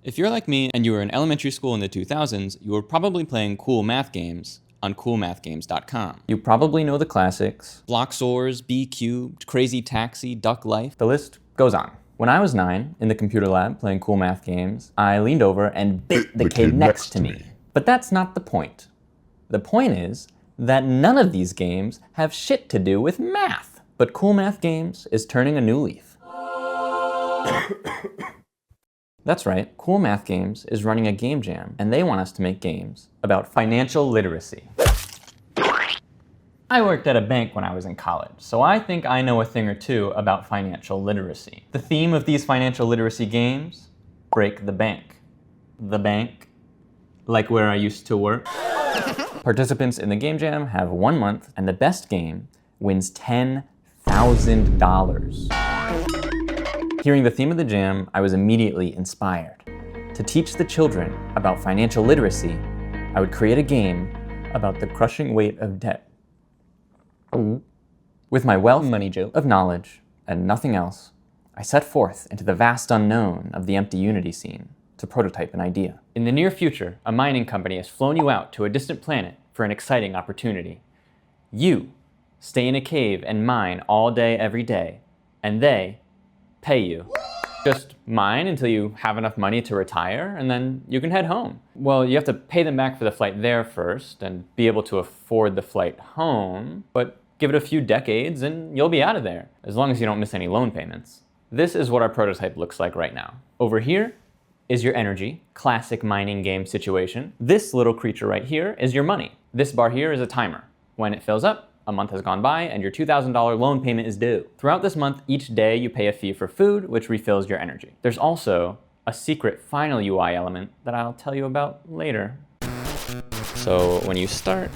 If you're like me and you were in elementary school in the 2000s, you were probably playing cool math games on coolmathgames.com. You probably know the classics. Block Soars, B Cubed, Crazy Taxi, Duck Life. The list goes on. When I was 9, in the computer lab playing cool math games, I leaned over and bit the kid next to me. But that's not the point. The point is that none of these games have shit to do with math. But Cool Math Games is turning a new leaf. That's right, Cool Math Games is running a game jam, and they want us to make games about financial literacy. I worked at a bank when I was in college, so I think I know a thing or two about financial literacy. The theme of these financial literacy games? Break the bank. The bank? Like where I used to work? Participants in the game jam have 1 month, and the best game wins $10,000. Hearing the theme of the jam, I was immediately inspired. To teach the children about financial literacy, I would create a game about the crushing weight of debt. With my wealth money joke of knowledge and nothing else, I set forth into the vast unknown of the empty Unity scene to prototype an idea. In the near future, a mining company has flown you out to a distant planet for an exciting opportunity. You stay in a cave and mine all day, every day, and they pay you. Just mine until you have enough money to retire, and then you can head home. Well, you have to pay them back for the flight there first and be able to afford the flight home, but give it a few decades and you'll be out of there, as long as you don't miss any loan payments. This is what our prototype looks like right now. Over here is your energy, classic mining game situation. This little creature right here is your money. This bar here is a timer. When it fills up, a month has gone by and your $2,000 loan payment is due. Throughout this month, each day you pay a fee for food, which refills your energy. There's also a secret final UI element that I'll tell you about later. So when you start,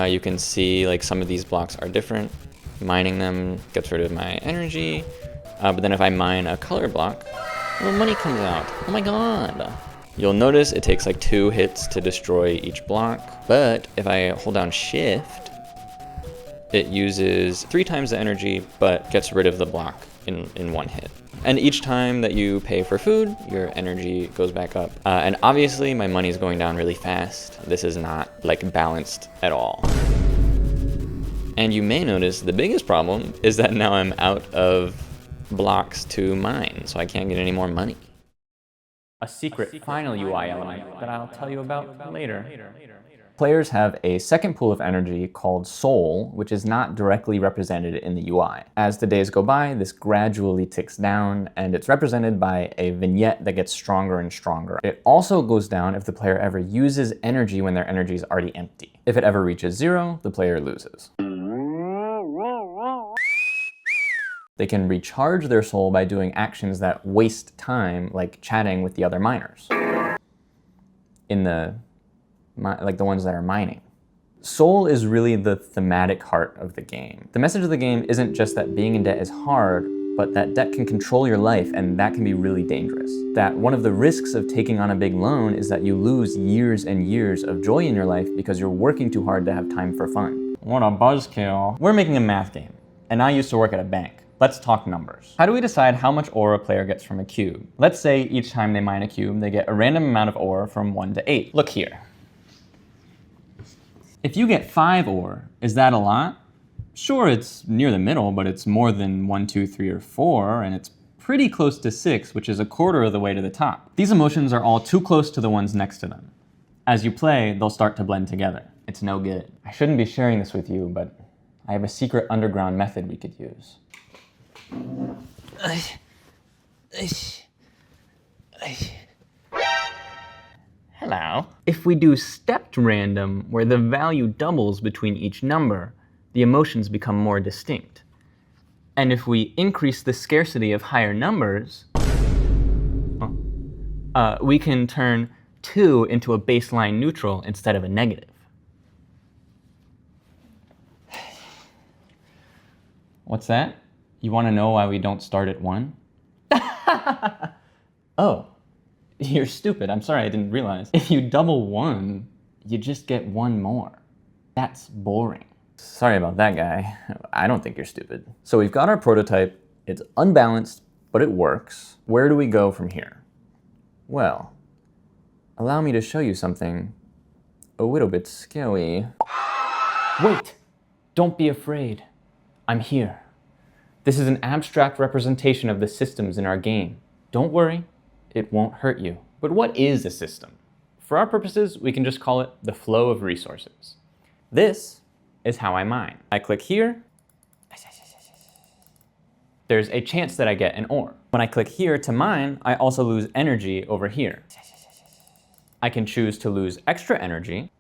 you can see like some of these blocks are different. Mining them gets rid of my energy, but then if I mine a color block, well, money comes out. Oh my god. You'll notice it takes like 2 hits to destroy each block, but if I hold down shift, it uses 3 times the energy, but gets rid of the block in 1 hit. And each time that you pay for food, your energy goes back up. And obviously my money is going down really fast. This is not like balanced at all. And you may notice the biggest problem is that now I'm out of blocks to mine, so I can't get any more money. A secret final UI element that I'll tell you about later. Players have a second pool of energy called soul, which is not directly represented in the UI. As the days go by, this gradually ticks down, and it's represented by a vignette that gets stronger and stronger. It also goes down if the player ever uses energy when their energy is already empty. If it ever reaches 0, the player loses. They can recharge their soul by doing actions that waste time, like chatting with the other miners. Like the ones that are mining. Soul is really the thematic heart of the game. The message of the game isn't just that being in debt is hard, but that debt can control your life, and that can be really dangerous. That one of the risks of taking on a big loan is that you lose years and years of joy in your life because you're working too hard to have time for fun. What a buzzkill. We're making a math game, and I used to work at a bank. Let's talk numbers. How do we decide how much ore a player gets from a cube? Let's say each time they mine a cube, they get a random amount of ore from 1 to 8. Look here. If you get 5 ore, is that a lot? Sure, it's near the middle, but it's more than 1, 2, 3, or 4, and it's pretty close to 6, which is a quarter of the way to the top. These emotions are all too close to the ones next to them. As you play, they'll start to blend together. It's no good. I shouldn't be sharing this with you, but I have a secret underground method we could use. Hello. If we do stepped random, where the value doubles between each number, the emotions become more distinct. And if we increase the scarcity of higher numbers, we can turn 2 into a baseline neutral instead of a negative. What's that? You want to know why we don't start at 1? Oh. You're stupid. I'm sorry, I didn't realize. If you double 1, you just get 1 more. That's boring. Sorry about that, guy. I don't think you're stupid. So we've got our prototype. It's unbalanced, but it works. Where do we go from here? Well, allow me to show you something a little bit scary. Wait! Don't be afraid. I'm here. This is an abstract representation of the systems in our game. Don't worry, it won't hurt you. But what is a system? For our purposes, we can just call it the flow of resources. This is how I mine. I click here. There's a chance that I get an ore. When I click here to mine, I also lose energy over here. I can choose to lose extra energy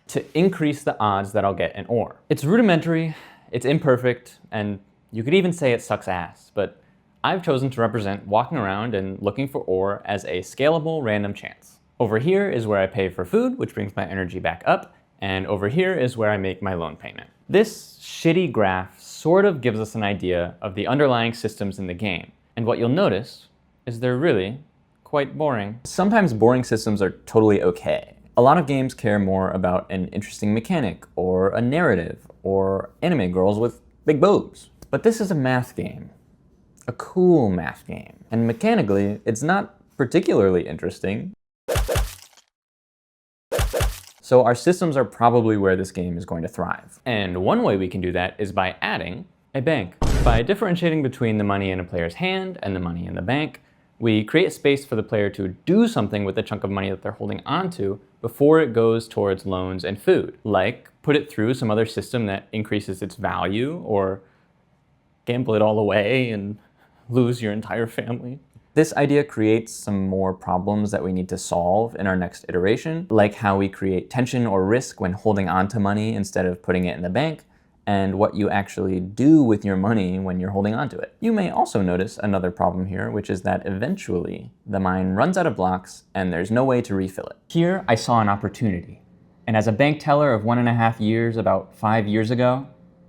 to increase the odds that I'll get an ore. It's rudimentary, it's imperfect, and you could even say it sucks ass, but I've chosen to represent walking around and looking for ore as a scalable random chance. Over here is where I pay for food, which brings my energy back up, and over here is where I make my loan payment. This shitty graph sort of gives us an idea of the underlying systems in the game, and what you'll notice is they're really quite boring. Sometimes boring systems are totally okay. A lot of games care more about an interesting mechanic, or a narrative, or anime girls with big boobs. But this is a math game. A cool math game. And mechanically, it's not particularly interesting. So our systems are probably where this game is going to thrive. And one way we can do that is by adding a bank. By differentiating between the money in a player's hand and the money in the bank, we create space for the player to do something with the chunk of money that they're holding onto before it goes towards loans and food, like put it through some other system that increases its value, or gamble it all away and lose your entire family. This idea creates some more problems that we need to solve in our next iteration, like how we create tension or risk when holding on to money instead of putting it in the bank, and what you actually do with your money when you're holding on to it. You may also notice another problem here, which is that eventually the mine runs out of blocks and there's no way to refill it. Here I saw an opportunity, and as a bank teller of 1.5 years about 5 years ago,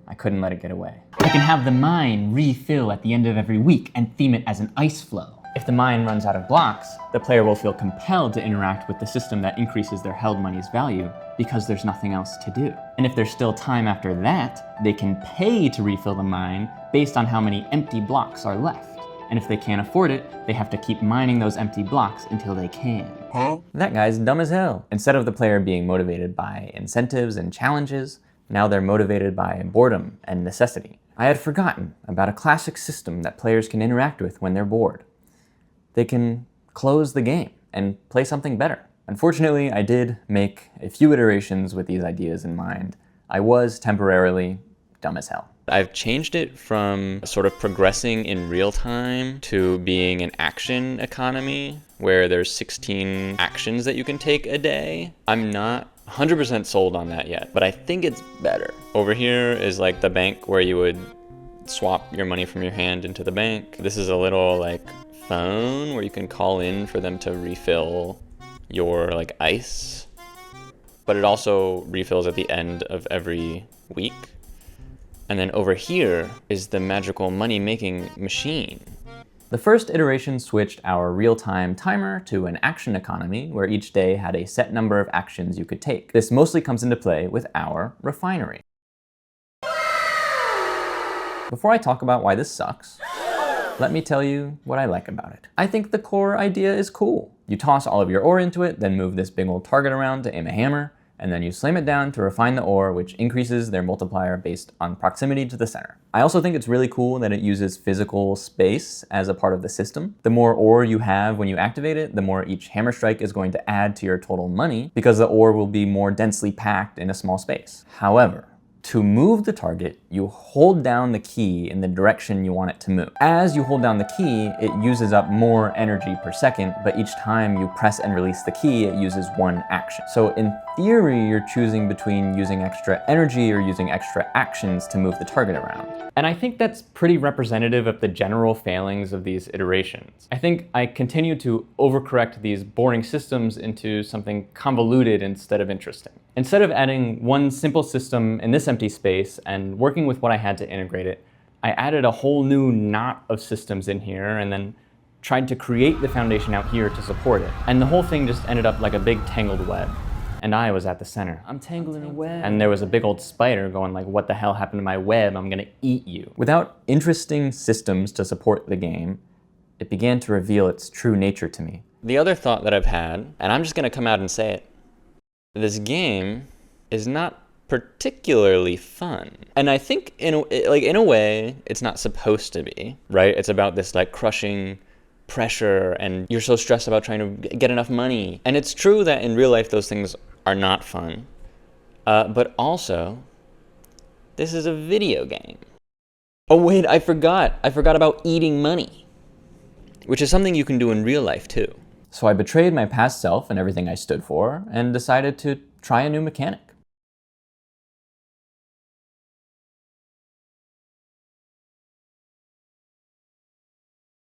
I couldn't let it get away. I can have the mine refill at the end of every week and theme it as an ice flow. If the mine runs out of blocks, the player will feel compelled to interact with the system that increases their held money's value because there's nothing else to do. And if there's still time after that, they can pay to refill the mine based on how many empty blocks are left. And if they can't afford it, they have to keep mining those empty blocks until they can. Huh? That guy's dumb as hell. Instead of the player being motivated by incentives and challenges, now they're motivated by boredom and necessity. I had forgotten about a classic system that players can interact with when they're bored. They can close the game and play something better. Unfortunately, I did make a few iterations with these ideas in mind. I was temporarily dumb as hell. I've changed it from sort of progressing in real time to being an action economy where there's 16 actions that you can take a day. I'm not 100% sold on that yet, but I think it's better. Over here is like the bank where you would swap your money from your hand into the bank. This is a little like phone where you can call in for them to refill your like ice, but it also refills at the end of every week. And then over here is the magical money-making machine. The first iteration switched our real-time timer to an action economy where each day had a set number of actions you could take. This mostly comes into play with our refinery. Before I talk about why this sucks, let me tell you what I like about it. I think the core idea is cool. You toss all of your ore into it, then move this big old target around to aim a hammer, and then you slam it down to refine the ore, which increases their multiplier based on proximity to the center. I also think it's really cool that it uses physical space as a part of the system. The more ore you have when you activate it, the more each hammer strike is going to add to your total money, because the ore will be more densely packed in a small space. However, to move the target, you hold down the key in the direction you want it to move. As you hold down the key, it uses up more energy per second, but each time you press and release the key, it uses one action. So in theory, you're choosing between using extra energy or using extra actions to move the target around. And I think that's pretty representative of the general failings of these iterations. I think I continue to overcorrect these boring systems into something convoluted instead of interesting. Instead of adding one simple system in this empty space and working with what I had to integrate it, I added a whole new knot of systems in here and then tried to create the foundation out here to support it. And the whole thing just ended up like a big tangled web. And I was at the center. I'm tangled in a web. And there was a big old spider going like, what the hell happened to my web? I'm gonna eat you. Without interesting systems to support the game, it began to reveal its true nature to me. The other thought that I've had, and I'm just going to come out and say it, this game is not particularly fun. And I think in a way, it's not supposed to be, right? It's about this like crushing pressure and you're so stressed about trying to get enough money. And it's true that in real life, those things are not fun. But also, this is a video game. Oh wait, I forgot about eating money, which is something you can do in real life too. So I betrayed my past self and everything I stood for and decided to try a new mechanic.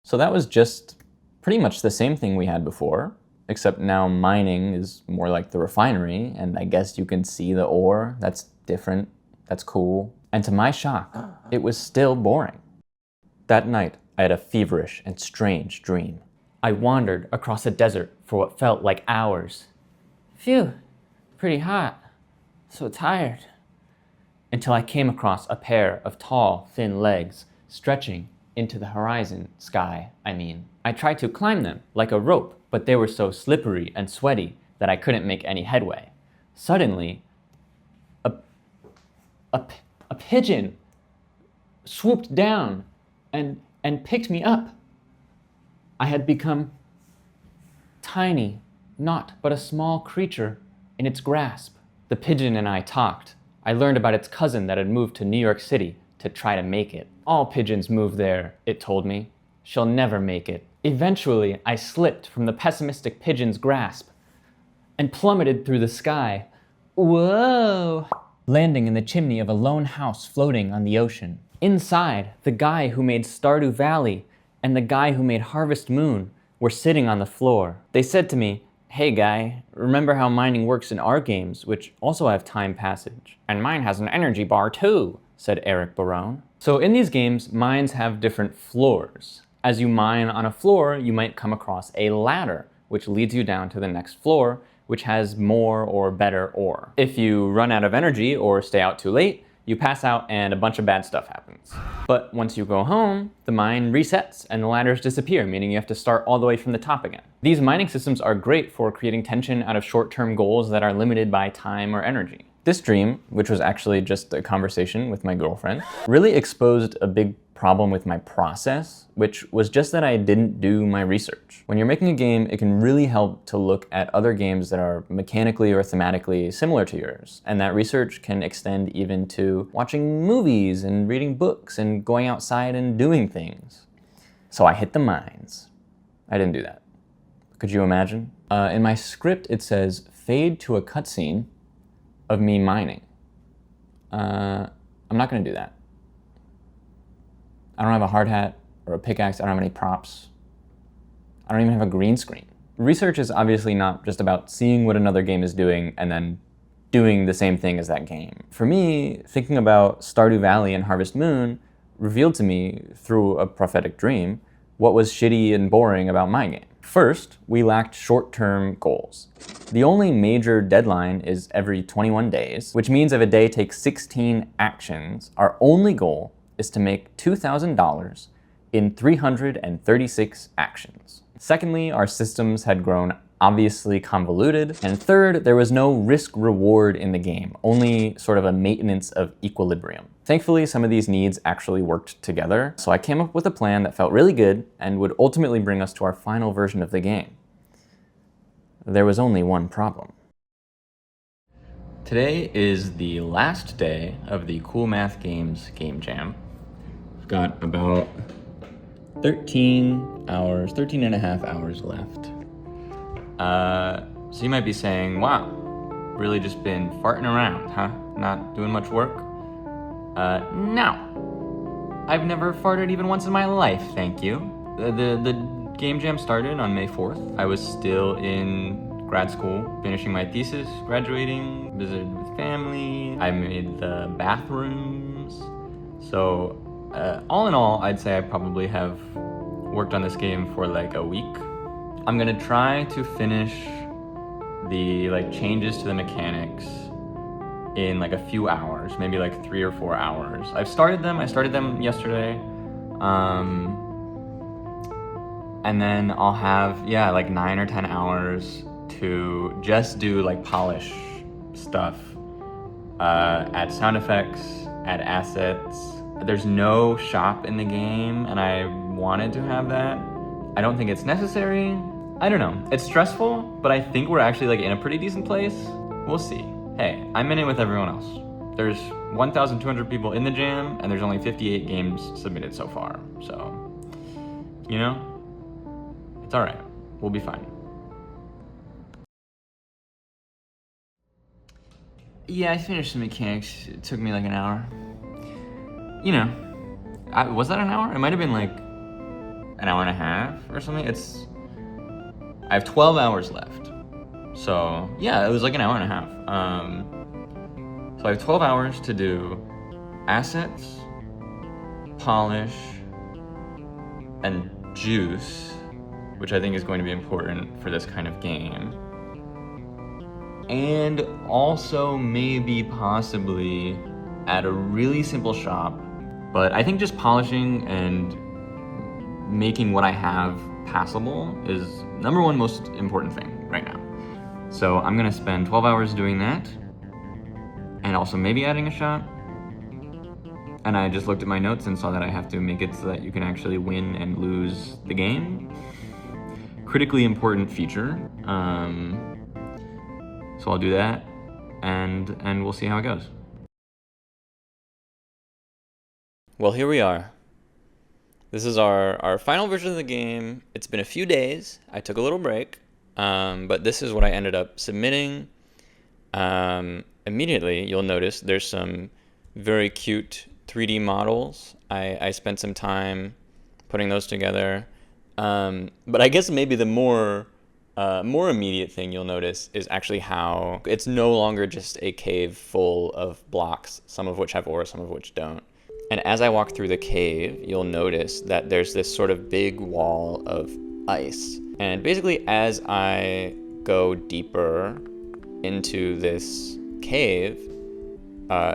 So that was just pretty much the same thing we had before, except now mining is more like the refinery, and I guess you can see the ore. That's different, that's cool. And to my shock, it was still boring. That night, I had a feverish and strange dream. I wandered across a desert for what felt like hours. Phew, pretty hot, so tired. Until I came across a pair of tall, thin legs stretching into the horizon sky, I tried to climb them like a rope, but they were so slippery and sweaty that I couldn't make any headway. Suddenly, a pigeon swooped down and picked me up. I had become tiny, naught but a small creature in its grasp. The pigeon and I talked. I learned about its cousin that had moved to New York City to try to make it. All pigeons move there, it told me. She'll never make it. Eventually, I slipped from the pessimistic pigeon's grasp and plummeted through the sky. Whoa! Landing in the chimney of a lone house floating on the ocean. Inside, the guy who made Stardew Valley and the guy who made Harvest Moon were sitting on the floor. They said to me, "Hey guy, remember how mining works in our games, which also have time passage? And mine has an energy bar too," said Eric Barone. So in these games, mines have different floors. As you mine on a floor, you might come across a ladder, which leads you down to the next floor, which has more or better ore. If you run out of energy or stay out too late, you pass out and a bunch of bad stuff happens. But once you go home, the mine resets and the ladders disappear, meaning you have to start all the way from the top again. These mining systems are great for creating tension out of short-term goals that are limited by time or energy. This dream, which was actually just a conversation with my girlfriend, really exposed a big problem with my process, which was just that I didn't do my research. When you're making a game, it can really help to look at other games that are mechanically or thematically similar to yours. And that research can extend even to watching movies and reading books and going outside and doing things. So I hit the mines. I didn't do that. Could you imagine? In my script, it says, fade to a cutscene of me mining. I'm not gonna do that. I don't have a hard hat or a pickaxe. I don't have any props. I don't even have a green screen. Research is obviously not just about seeing what another game is doing and then doing the same thing as that game. For me, thinking about Stardew Valley and Harvest Moon revealed to me through a prophetic dream what was shitty and boring about my game. First, we lacked short-term goals. The only major deadline is every 21 days, which means if a day takes 16 actions, our only goal is to make $2,000 in 336 actions. Secondly, our systems had grown obviously convoluted. And third, there was no risk-reward in the game, only sort of a maintenance of equilibrium. Thankfully, some of these needs actually worked together, so I came up with a plan that felt really good and would ultimately bring us to our final version of the game. There was only one problem. Today is the last day of the Coolmath Games Game Jam. We've got about 13 and a half hours left. So you might be saying, wow, really just been farting around, huh? Not doing much work? No. I've never farted even once in my life, thank you. The Game Jam started on May 4th. I was still in grad school, finishing my thesis, graduating, visited with family. I made the bathrooms. So all in all, I'd say I probably have worked on this game for like a week. I'm gonna try to finish the changes to the mechanics in like a few hours, maybe like 3 or 4 hours. I started them yesterday. And then I'll have, yeah, like 9 or 10 hours to just do like polish stuff. Add sound effects, add assets. There's no shop in the game, and I wanted to have that. I don't think it's necessary. I don't know. It's stressful, but I think we're actually like in a pretty decent place. We'll see. Hey, I'm in it with everyone else. There's 1,200 people in the jam, and there's only 58 games submitted so far. So, you know, it's all right. We'll be fine. Yeah, I finished the mechanics. It took me like an hour. You know, was that an hour? It might have been like an hour and a half or something. I have 12 hours left. So yeah, it was like an hour and a half. So I have 12 hours to do assets, polish, and juice, which I think is going to be important for this kind of game. And also maybe possibly add a really simple shop. But I think just polishing and making what I have passable is number one most important thing right now. So I'm gonna spend 12 hours doing that, and also maybe adding a shop. And I just looked at my notes and saw that I have to make it so that you can actually win and lose the game. Critically important feature. So I'll do that, and we'll see how it goes. Well, here we are. This is our final version of the game. It's been a few days. I took a little break, but this is what I ended up submitting. Immediately, you'll notice there's some very cute 3D models. I spent some time putting those together. But I guess maybe the more immediate thing you'll notice is actually how it's no longer just a cave full of blocks, some of which have ore, some of which don't. And as I walk through the cave, you'll notice that there's this sort of big wall of ice. And basically, as I go deeper into this cave,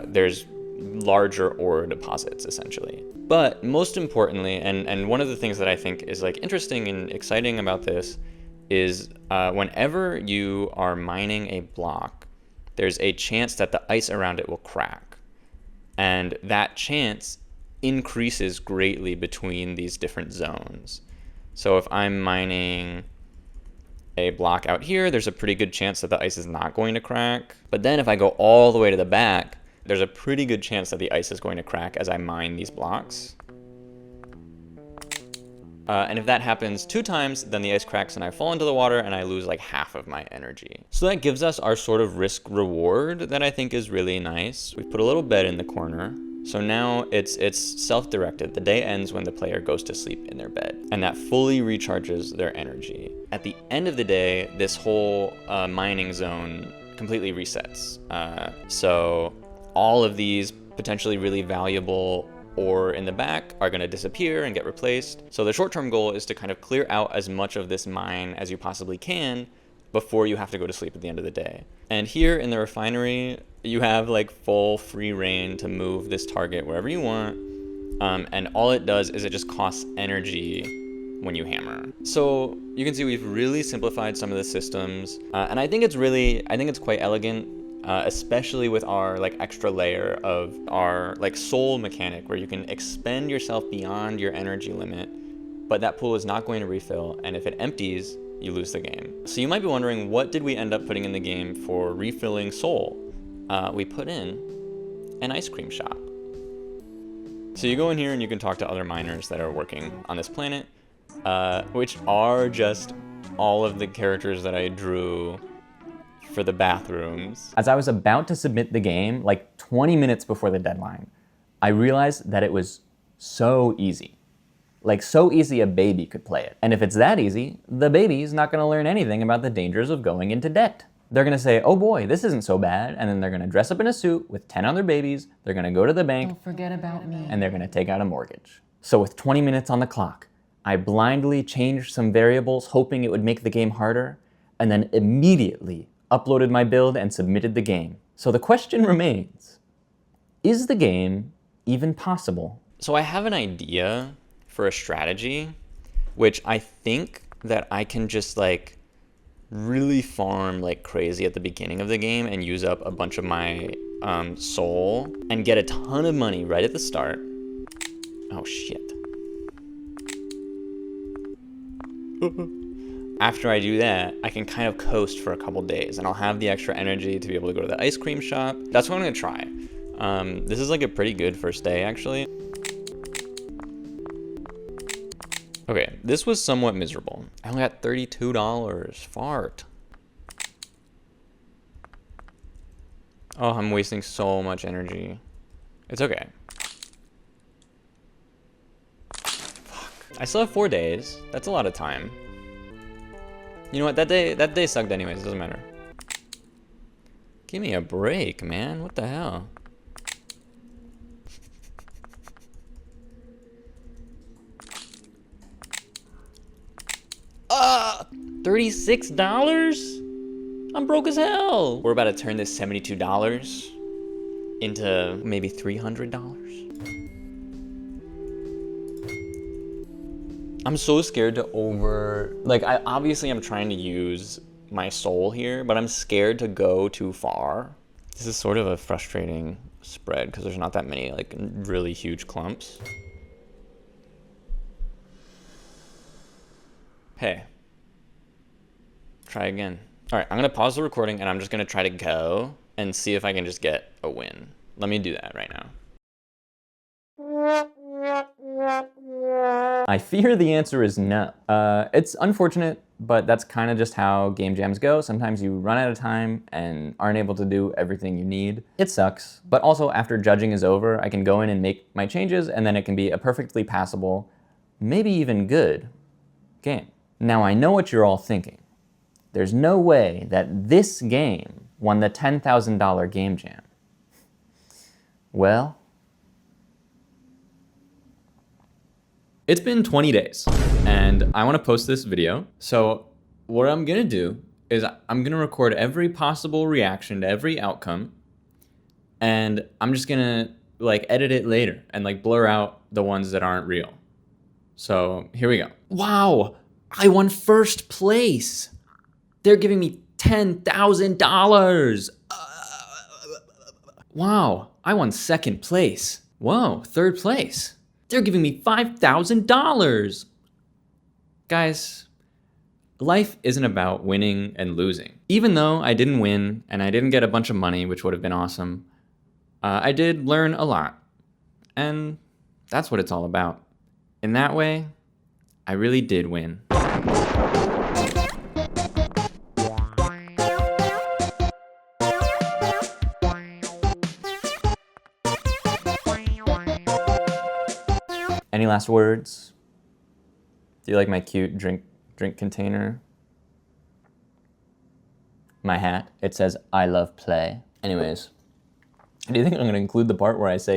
there's larger ore deposits, essentially. But most importantly, and one of the things that I think is like interesting and exciting about this is whenever you are mining a block, there's a chance that the ice around it will crack. And that chance increases greatly between these different zones. So if I'm mining a block out here, there's a pretty good chance that the ice is not going to crack. But then if I go all the way to the back, there's a pretty good chance that the ice is going to crack as I mine these blocks. And if that happens 2 times, then the ice cracks and I fall into the water and I lose like half of my energy. So that gives us our sort of risk reward that I think is really nice. We've put a little bed in the corner. So now it's self-directed. The day ends when the player goes to sleep in their bed, and that fully recharges their energy. At the end of the day, this whole mining zone completely resets. So all of these potentially really valuable ore in the back are going to disappear and get replaced. So the short-term goal is to kind of clear out as much of this mine as you possibly can before you have to go to sleep at the end of the day. And here in the refinery, you have like full free reign to move this target wherever you want. And all it does is it just costs energy when you hammer. So you can see we've really simplified some of the systems. And I think it's quite elegant. Especially with our like extra layer of our like soul mechanic, where you can expend yourself beyond your energy limit, but that pool is not going to refill, and if it empties, you lose the game. So you might be wondering, what did we end up putting in the game for refilling soul? We put in an ice cream shop. So you go in here and you can talk to other miners that are working on this planet, which are just all of the characters that I drew for the bathrooms. As I was about to submit the game, like 20 minutes before the deadline, I realized that it was so easy. Like so easy a baby could play it. And if it's that easy, the baby's not gonna learn anything about the dangers of going into debt. They're gonna say, oh boy, this isn't so bad, and then they're gonna dress up in a suit with 10 other babies, they're gonna go to the bank, Don't forget about me. and they're gonna take out a mortgage. So with 20 minutes on the clock, I blindly changed some variables hoping it would make the game harder, and then immediately uploaded my build and submitted the game. So the question remains, is the game even possible? So I have an idea for a strategy, which I think that I can just like really farm like crazy at the beginning of the game and use up a bunch of my soul and get a ton of money right at the start. Oh shit. After I do that, I can kind of coast for a couple days and I'll have the extra energy to be able to go to the ice cream shop. That's what I'm gonna try. This is like a pretty good first day actually. Okay, this was somewhat miserable. I only got $32, fart. Oh, I'm wasting so much energy. It's okay. Fuck. I still have 4 days. That's a lot of time. You know what, that day sucked anyways, it doesn't matter. Give me a break, man, what the hell? $36? I'm broke as hell. We're about to turn this $72 into maybe $300. I'm so scared to obviously I'm trying to use my soul here, but I'm scared to go too far. This is sort of a frustrating spread because there's not that many like really huge clumps. Hey, try again. All right, I'm gonna pause the recording and I'm just gonna try to go and see if I can just get a win. Let me do that right now. I fear the answer is no. It's unfortunate, but that's kind of just how game jams go. Sometimes you run out of time and aren't able to do everything you need. It sucks, but also after judging is over, I can go in and make my changes and then it can be a perfectly passable, maybe even good game. Now I know what you're all thinking. There's no way that this game won the $10,000 game jam. Well, it's been 20 days and I want to post this video. So what I'm gonna do is I'm gonna record every possible reaction to every outcome and I'm just gonna like edit it later and like blur out the ones that aren't real. So here we go. Wow, I won first place. They're giving me $10,000. Wow, I won second place. Whoa, third place. They're giving me $5,000. Guys, life isn't about winning and losing. Even though I didn't win and I didn't get a bunch of money, which would have been awesome, I did learn a lot. And that's what it's all about. In that way, I really did win. Any last words? Do you like my cute drink container? My hat, it says, I love play. Anyways, do you think I'm gonna include the part where I say